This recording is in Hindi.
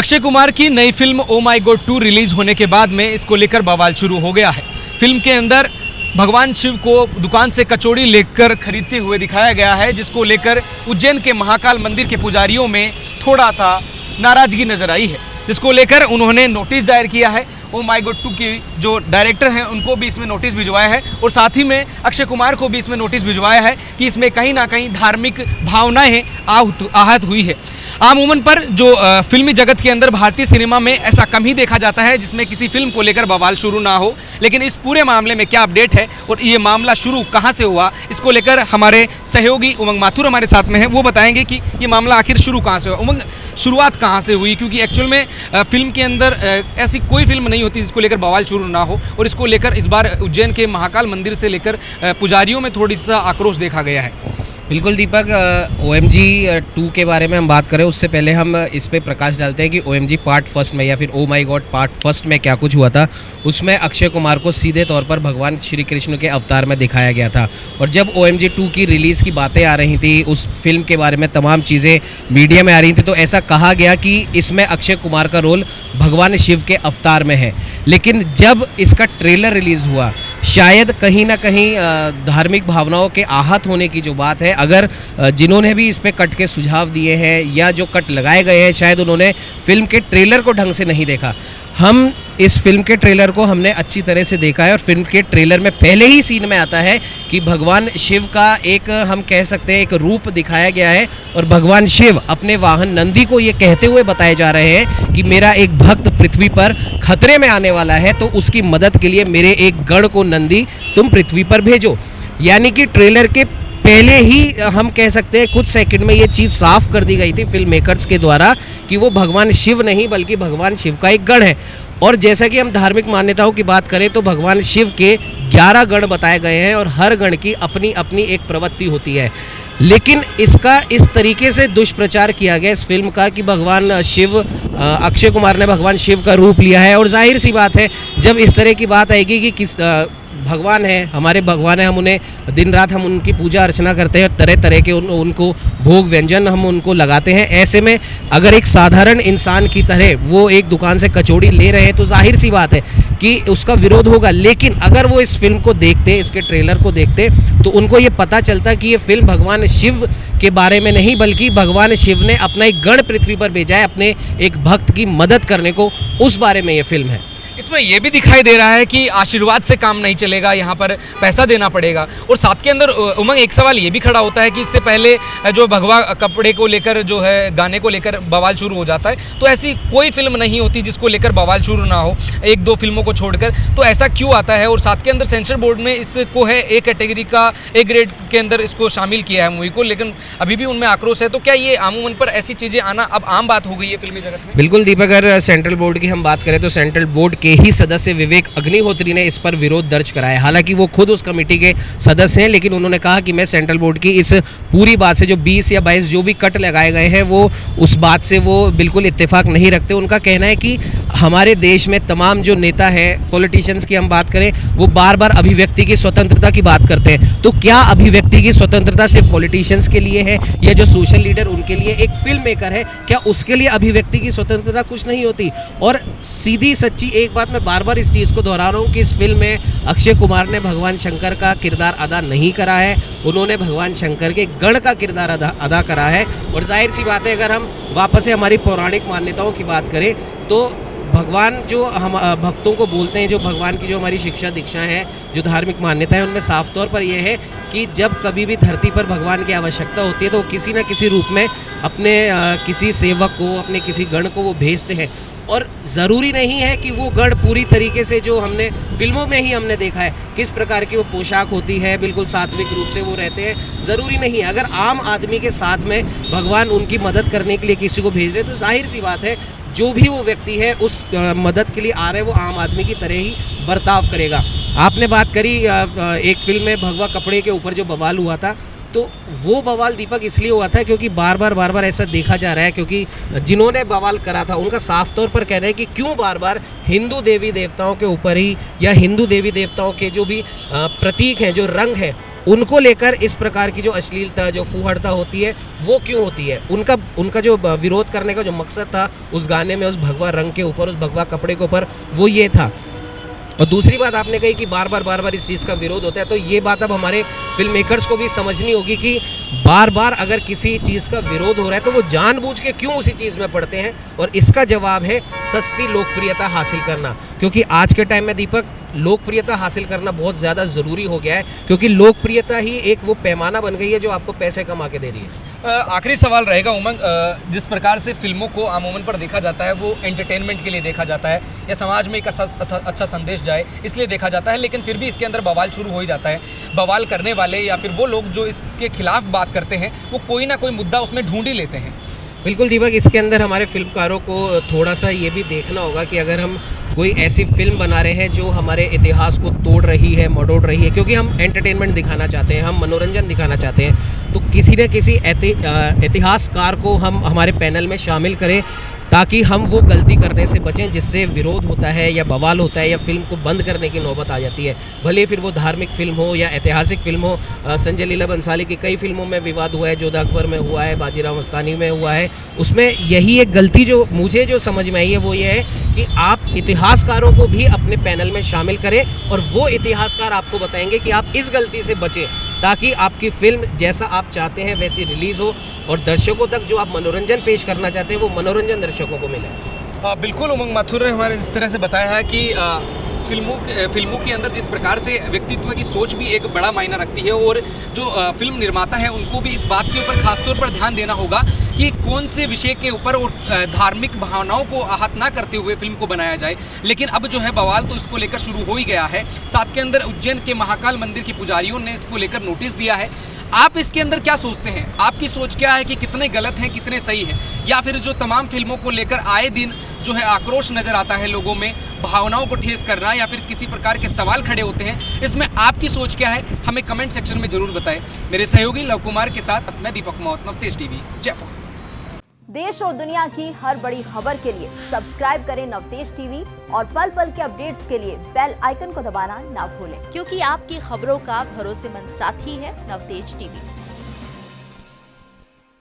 अक्षय कुमार की नई फिल्म ओ माई गॉड 2 रिलीज होने के बाद में इसको लेकर बवाल शुरू हो गया है। फिल्म के अंदर भगवान शिव को दुकान से कचौड़ी लेकर खरीदते हुए दिखाया गया है, जिसको लेकर उज्जैन के महाकाल मंदिर के पुजारियों में थोड़ा सा नाराजगी नजर आई है, जिसको लेकर उन्होंने नोटिस दायर किया है। ओ माई गॉड 2 की जो डायरेक्टर हैं उनको भी इसमें नोटिस भिजवाया है और साथ ही में अक्षय कुमार को भी इसमें नोटिस भिजवाया है कि इसमें कहीं ना कहीं धार्मिक भावनाएं आहत हुई है। आमूमन पर जो फिल्मी जगत के अंदर भारतीय सिनेमा में ऐसा कम ही देखा जाता है जिसमें किसी फिल्म को लेकर बवाल शुरू ना हो, लेकिन इस पूरे मामले में क्या अपडेट है और ये मामला शुरू कहाँ से हुआ, इसको लेकर हमारे सहयोगी उमंग माथुर हमारे साथ में हैं। वो बताएंगे कि ये मामला आखिर शुरू कहाँ से हुआ। उमंग, शुरुआत कहाँ से हुई, क्योंकि एक्चुअल में फिल्म के अंदर ऐसी कोई फिल्म नहीं होती जिसको लेकर बवाल शुरू ना हो, और इसको लेकर इस बार उज्जैन के महाकाल मंदिर से लेकर पुजारियों में थोड़ी सा आक्रोश देखा गया है। बिल्कुल दीपक, OMG 2 के बारे में हम बात करें उससे पहले हम इस पे प्रकाश डालते हैं कि OMG पार्ट फर्स्ट में या फिर ओ माई गॉड पार्ट फर्स्ट में क्या कुछ हुआ था। उसमें अक्षय कुमार को सीधे तौर पर भगवान श्री कृष्ण के अवतार में दिखाया गया था, और जब OMG 2 की रिलीज़ की बातें आ रही थी, उस फिल्म के बारे में तमाम चीज़ें मीडिया में आ रही थी, तो ऐसा कहा गया कि इसमें अक्षय कुमार का रोल भगवान शिव के अवतार में है। लेकिन जब इसका ट्रेलर रिलीज़ हुआ, शायद कहीं ना कहीं धार्मिक भावनाओं के आहत होने की जो बात है, अगर जिन्होंने भी इस पे कट के सुझाव दिए हैं या जो कट लगाए गए हैं, शायद उन्होंने फिल्म के ट्रेलर को ढंग से नहीं देखा। हम इस फिल्म के ट्रेलर को हमने अच्छी तरह से देखा है, और फिल्म के ट्रेलर में पहले ही सीन में आता है कि भगवान शिव का एक, हम कह सकते हैं, एक रूप दिखाया गया है, और भगवान शिव अपने वाहन नंदी को ये कहते हुए बताए जा रहे हैं कि मेरा एक भक्त पृथ्वी पर खतरे में आने वाला है, तो उसकी मदद के लिए मेरे एक गण को नंदी तुम पृथ्वी पर भेजो। यानी कि ट्रेलर के पहले ही हम कह सकते हैं कुछ सेकंड में ये चीज़ साफ कर दी गई थी फिल्म मेकर्स के द्वारा कि वो भगवान शिव नहीं बल्कि भगवान शिव का एक गण है। और जैसा कि हम धार्मिक मान्यताओं की बात करें तो भगवान शिव के 11 गण बताए गए हैं, और हर गण की अपनी अपनी एक प्रवृत्ति होती है। लेकिन इसका इस तरीके से दुष्प्रचार किया गया इस फिल्म का कि भगवान शिव, अक्षय कुमार ने भगवान शिव का रूप लिया है, और जाहिर सी बात है जब इस तरह की बात आएगी कि किस भगवान है, हमारे भगवान है, हम उन्हें दिन रात हम उनकी पूजा अर्चना करते हैं, तरह तरह के उनको भोग व्यंजन हम उनको लगाते हैं। ऐसे में अगर एक साधारण इंसान की तरह वो एक दुकान से कचौड़ी ले रहे हैं तो जाहिर सी बात है कि उसका विरोध होगा। लेकिन अगर वो इस फिल्म को देखते, इसके ट्रेलर को देखते, तो उनको ये पता चलता कि ये फिल्म भगवान शिव के बारे में नहीं बल्कि भगवान शिव ने अपना एक गण पृथ्वी पर भेजा है अपने एक भक्त की मदद करने को, उस बारे में ये फिल्म है। इसमें यह भी दिखाई दे रहा है कि आशीर्वाद से काम नहीं चलेगा, यहाँ पर पैसा देना पड़ेगा। और साथ के अंदर उमंग, एक सवाल ये भी खड़ा होता है कि इससे पहले जो भगवा कपड़े को लेकर जो है गाने को लेकर बवाल शुरू हो जाता है, तो ऐसी कोई फिल्म नहीं होती जिसको लेकर बवाल शुरू ना हो, एक दो फिल्मों को छोड़कर, तो ऐसा क्यों आता है? और साथ के अंदर सेंसर बोर्ड में इसको है ए कैटेगरी का, ए ग्रेड के अंदर इसको शामिल किया है मूवी को, लेकिन अभी भी उनमें आक्रोश है। तो क्या ये आमूमन पर ऐसी चीज़ें आना अब आम बात हो गई है फिल्मी जगत में? बिल्कुल दीपक, अगर सेंट्रल बोर्ड की हम बात करें तो सेंट्रल बोर्ड के ही सदस्य विवेक अग्निहोत्री ने इस पर विरोध दर्ज कराया। हालांकि वो खुद उस कमेटी के सदस्य हैं, लेकिन उन्होंने कहा कि मैं सेंट्रल बोर्ड की इस पूरी बात से, जो 20 या 22 जो भी कट लगाए गए हैं, वो उस बात से वो बिल्कुल इत्तेफाक नहीं रखते। उनका कहना है कि हमारे देश में तमाम जो नेता हैं, पॉलिटिशियंस की हम बात करें, वो बार बार अभिव्यक्ति की स्वतंत्रता की बात करते हैं। तो क्या अभिव्यक्ति की स्वतंत्रता सिर्फ पॉलिटिशियंस के लिए है या जो सोशल लीडर उनके लिए? एक फिल्म मेकर है, क्या उसके लिए अभिव्यक्ति की स्वतंत्रता कुछ नहीं होती? और सीधी सच्ची एक बात मैं बार बार इस चीज़ को दोहरा रहा हूँ कि इस फिल्म में अक्षय कुमार ने भगवान शंकर का किरदार अदा नहीं करा है, उन्होंने भगवान शंकर के गण का किरदार अदा करा है। और जाहिर सी बात है, अगर हम वापस से हमारी पौराणिक मान्यताओं की बात करें तो भगवान जो हम भक्तों को बोलते हैं, जो भगवान की जो हमारी शिक्षा दीक्षा है, जो धार्मिक मान्यता है, उनमें साफ तौर पर यह है कि जब कभी भी धरती पर भगवान की आवश्यकता होती है तो वो किसी न किसी रूप में अपने किसी सेवक को, अपने किसी गण को वो भेजते हैं। और ज़रूरी नहीं है कि वो गण पूरी तरीके से, जो हमने फिल्मों में ही हमने देखा है किस प्रकार की वो पोशाक होती है, बिल्कुल सात्विक रूप से वो रहते हैं, ज़रूरी नहीं। अगर आम आदमी के साथ में भगवान उनकी मदद करने के लिए किसी को भेज रहे हैं तो जाहिर सी बात है जो भी वो व्यक्ति है उस मदद के लिए आ रहे हैं, वो आम आदमी की तरह ही बर्ताव करेगा। आपने बात करी एक फिल्म में भगवा कपड़े के ऊपर जो बवाल हुआ था, तो वो बवाल दीपक इसलिए हुआ था क्योंकि बार बार ऐसा देखा जा रहा है, क्योंकि जिन्होंने बवाल करा था उनका साफ तौर पर कहना है कि क्यों बार बार हिंदू देवी देवताओं के ऊपर ही, या हिंदू देवी देवताओं के जो भी प्रतीक हैं, जो रंग है, उनको लेकर इस प्रकार की जो अश्लीलता, जो फूहड़ता होती है, वो क्यों होती है? उनका जो विरोध करने का जो मकसद था उस गाने में, उस भगवा रंग के ऊपर, उस भगवा कपड़े के ऊपर, वो ये था। और दूसरी बात आपने कही कि बार बार इस चीज़ का विरोध होता है, तो ये बात अब हमारे फिल्म मेकर्स को भी समझनी होगी कि बार बार अगर किसी चीज़ का विरोध हो रहा है तो वो जानबूझ के क्यों उसी चीज़ में पड़ते हैं। और इसका जवाब है सस्ती लोकप्रियता हासिल करना, क्योंकि आज के टाइम में दीपक लोकप्रियता हासिल करना बहुत ज़्यादा ज़रूरी हो गया है, क्योंकि लोकप्रियता ही एक वो पैमाना बन गई है जो आपको पैसे कमा के दे रही है। आखिरी सवाल रहेगा उमंग, जिस प्रकार से फिल्मों को आमूमन पर देखा जाता है वो एंटरटेनमेंट के लिए देखा जाता है या समाज में एक अच्छा संदेश जाए इसलिए देखा जाता है, लेकिन फिर भी इसके अंदर बवाल शुरू हो ही जाता है। बवाल करने वाले या फिर वो लोग जो इसके खिलाफ बात करते हैं वो कोई ना कोई मुद्दा उसमें ढूंढ ही लेते हैं। बिल्कुल दीपक, इसके अंदर हमारे फिल्मकारों को थोड़ा सा ये भी देखना होगा कि अगर हम कोई ऐसी फिल्म बना रहे हैं जो हमारे इतिहास को तोड़ रही है, मरोड़ रही है, क्योंकि हम एंटरटेनमेंट दिखाना चाहते हैं, हम मनोरंजन दिखाना चाहते हैं, तो किसी न किसी इतिहासकार को हम हमारे पैनल में शामिल करें ताकि हम वो गलती करने से बचें जिससे विरोध होता है या बवाल होता है या फिल्म को बंद करने की नौबत आ जाती है। भले फिर वो धार्मिक फिल्म हो या ऐतिहासिक फिल्म हो। संजय लीला बंसाली की कई फिल्मों में विवाद हुआ है, जोधा अकबर में हुआ है, बाजीराव मस्तानी में हुआ है। उसमें यही एक गलती जो मुझे जो समझ में आई है वो ये है कि आप इतिहासकारों को भी अपने पैनल में शामिल करें और वो इतिहासकार आपको बताएंगे कि आप इस गलती से बचें ताकि आपकी फिल्म जैसा आप चाहते हैं वैसी रिलीज़ हो और दर्शकों तक जो आप मनोरंजन पेश करना चाहते हैं वो मनोरंजन दर्शकों को मिले। बिल्कुल उमंग माथुर ने हमारे इस तरह से बताया है कि फिल्मों के अंदर जिस प्रकार से व्यक्तित्व की सोच भी एक बड़ा मायना रखती है और जो फिल्म निर्माता है उनको भी इस बात के ऊपर खासतौर पर ध्यान देना होगा कि कौन से विषय के ऊपर और धार्मिक भावनाओं को आहत ना करते हुए फिल्म को बनाया जाए। लेकिन अब जो है बवाल तो इसको लेकर शुरू हो ही गया है। साथ के अंदर उज्जैन के महाकाल मंदिर के पुजारियों ने इसको लेकर नोटिस दिया है। आप इसके अंदर क्या सोचते हैं? आपकी सोच क्या है कि कितने गलत हैं, कितने सही हैं? या फिर जो तमाम फिल्मों को लेकर आए दिन जो है आक्रोश नज़र आता है लोगों में, भावनाओं को ठेस करना या फिर किसी प्रकार के सवाल खड़े होते हैं, इसमें आपकी सोच क्या है? हमें कमेंट सेक्शन में ज़रूर बताएं। मेरे सहयोगी लव कुमार के साथ मैं दीपक मौत, नवतेज टीवी, जयपुर। देश और दुनिया की हर बड़ी खबर के लिए सब्सक्राइब करें नवतेज टीवी और पल पल के अपडेट्स के लिए बेल आइकन को दबाना ना भूलें, क्योंकि आपकी खबरों का भरोसेमंद साथी है नवतेज टीवी।